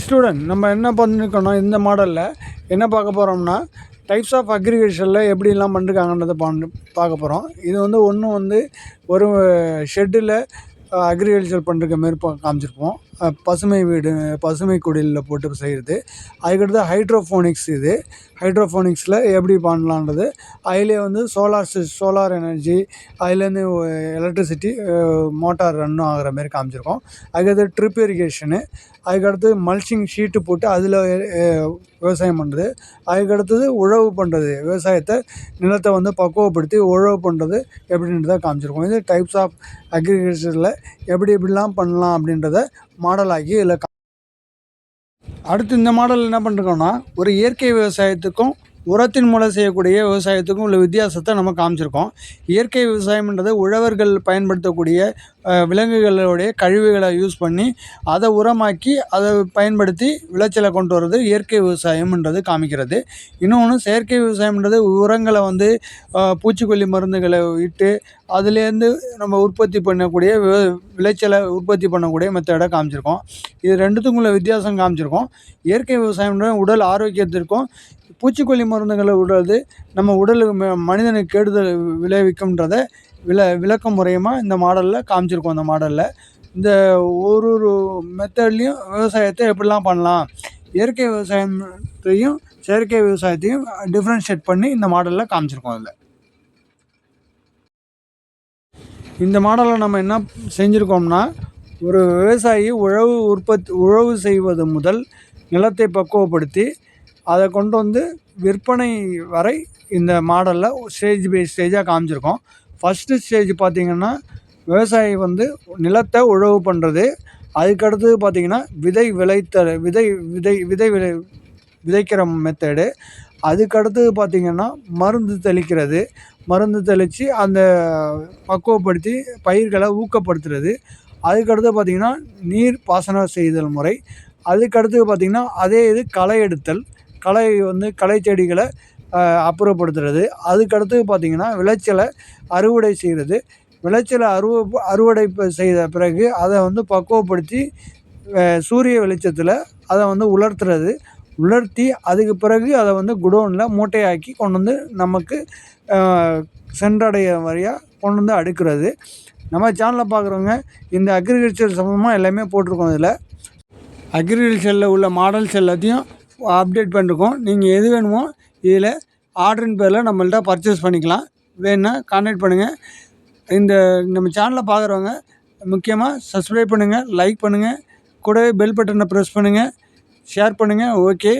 Student நம்ம என்ன பண்ணியிருக்கோம்னா இந்த மாடலில் என்ன பார்க்க போகிறோம்னா டைப்ஸ் ஆஃப் அக்ரிகல்ச்சரில் எப்படிலாம் பண்ணிருக்காங்கன்றதை பார்க்க போகிறோம். இது வந்து ஒன்று ஒரு ஷெட்டில் அக்ரிகல்ச்சர் பண்ணுற மாரி காமிச்சிருப்போம். பசுமை வீடு பசுமை குடிலில் போட்டு செய்கிறது. அதுக்கடுத்து ஹைட்ரோஃபோனிக்ஸ். இது ஹைட்ரோஃபோனிக்ஸில் எப்படி பண்ணலான்றது அதிலே வந்து சோலார் எனர்ஜி அதுலேருந்து எலக்ட்ரிசிட்டி மோட்டார் ரன்னும் ஆகிற மாரி காமிச்சிருக்கோம். அதுக்கடுத்து ட்ரிப் இரிகேஷனு, அதுக்கடுத்து மல்ச்சிங் ஷீட்டு போட்டு அதில் விவசாயம் பண்ணுறது. அதுக்கடுத்தது உழவு பண்ணுறது, விவசாயத்தை நிலத்தை வந்து பக்குவப்படுத்தி உழவு பண்ணுறது எப்படின்றத காமிச்சிருக்கோம். இது டைப்ஸ் ஆஃப் அக்ரிகல்ச்சரில் எப்படிலாம் பண்ணலாம் அப்படின்றத மாடலாக்கி இதில் அடுத்து இந்த மாடல் என்ன பண்ணிருக்கோம்னா ஒரு இயற்கை விவசாயத்துக்கும் உரத்தின் மூலம் செய்யக்கூடிய விவசாயத்துக்கும் உள்ள வித்தியாசத்தை நம்ம காமிச்சிருக்கோம். இயற்கை விவசாயம்ன்றது உழவர்கள் பயன்படுத்தக்கூடிய விலங்குகளுடைய கழிவுகளை யூஸ் பண்ணி அதை உரமாக்கி அதை பயன்படுத்தி விளைச்சலை கொண்டு வர்றது இயற்கை விவசாயம்ன்றது காமிக்கிறது. இன்னொன்று செயற்கை விவசாயம்ன்றது உரங்களை வந்து பூச்சிக்கொல்லி மருந்துகளை இட்டு அதுலேருந்து நம்ம உற்பத்தி பண்ணக்கூடிய விளைச்சலை உற்பத்தி பண்ணக்கூடிய மெத்தடை காமிச்சிருக்கோம். இது ரெண்டுத்துக்கும் உள்ள வித்தியாசம் காமிச்சிருக்கோம். இயற்கை விவசாயம்ன்றது உடல் ஆரோக்கியத்திற்கும், பூச்சிக்கொல்லி மருந்துகளை விடுறது நம்ம உடலுக்கு மனிதனுக்கு கெடுதல் விளைவிக்கும்ன்றதை விளக்க முறையமாக இந்த மாடலில் காமிச்சிருக்கோம். இந்த மாடலில் இந்த ஒரு மெத்தட்லேயும் விவசாயத்தை எப்படிலாம் பண்ணலாம், இயற்கை விவசாயத்தையும் செயற்கை விவசாயத்தையும் டிஃப்ரென்ஷியேட் பண்ணி இந்த மாடலில் காமிச்சிருக்கோம். அதில் இந்த மாடலில் நம்ம என்ன செஞ்சுருக்கோம்னா ஒரு விவசாயி உழவு செய்வது முதல் நிலத்தை பக்குவப்படுத்தி அதை கொண்டு வந்து விற்பனை வரை இந்த மாடலில் ஸ்டேஜ் பை ஸ்டேஜாக காமிச்சிருக்கோம். ஃபஸ்ட்டு ஸ்டேஜ் பார்த்திங்கன்னா விவசாயி வந்து நிலத்தை உழவு பண்ணுறது. அதுக்கடுத்தது பார்த்திங்கன்னா விதைக்கிற மெத்தடு. அதுக்கடுத்தது பார்த்திங்கன்னா மருந்து தெளித்து அந்த பக்குவப்படுத்தி பயிர்களை ஊக்கப்படுத்துறது. அதுக்கடுத்து பார்த்திங்கன்னா நீர் பாசனம் செய்தல் முறை. அதுக்கடுத்தது பார்த்திங்கன்னா அதே இது களை எடுத்தல், களை செடிகளை அப்புறப்படுத்துறது. அதுக்கடுத்தது பார்த்திங்கன்னா விளைச்சலை அறுவடை செய்கிறது. விளைச்சலை அறுவடை செய்த பிறகு அதை வந்து பக்குவப்படுத்தி சூரிய வெளிச்சத்தில் அதை வந்து உலர்த்தி அதுக்கு பிறகு அதை வந்து குடோனில் மூட்டையாக்கி கொண்டு வந்து நமக்கு சென்றடைய வழியாக கொண்டு வந்து அடுக்கிறது. நம்ம சேனலில் பார்க்குறவங்க இந்த அக்ரிகல்ச்சர் சம்மந்தமாக எல்லாமே போட்டிருக்கோம். இதில் அக்ரிகல்ச்சரில் உள்ள மாடல்ஸ் எல்லாத்தையும் அப்டேட் பண்ணிருக்கோம். நீங்கள் எது வேணுமோ இதில் ஆர்டரின் பேரில் நம்மள்ட்ட பர்ச்சேஸ் பண்ணிக்கலாம். வேணுன்னா கான்டாக்ட் பண்ணுங்கள். இந்த நம்ம சேனலில் பார்க்குறவங்க முக்கியமாக சப்ஸ்கிரைப் பண்ணுங்கள், லைக் பண்ணுங்கள், கூடவே பெல் பட்டனை ப்ரெஸ் பண்ணுங்கள், ஷேர் பண்ணுங்கள். ஓகே.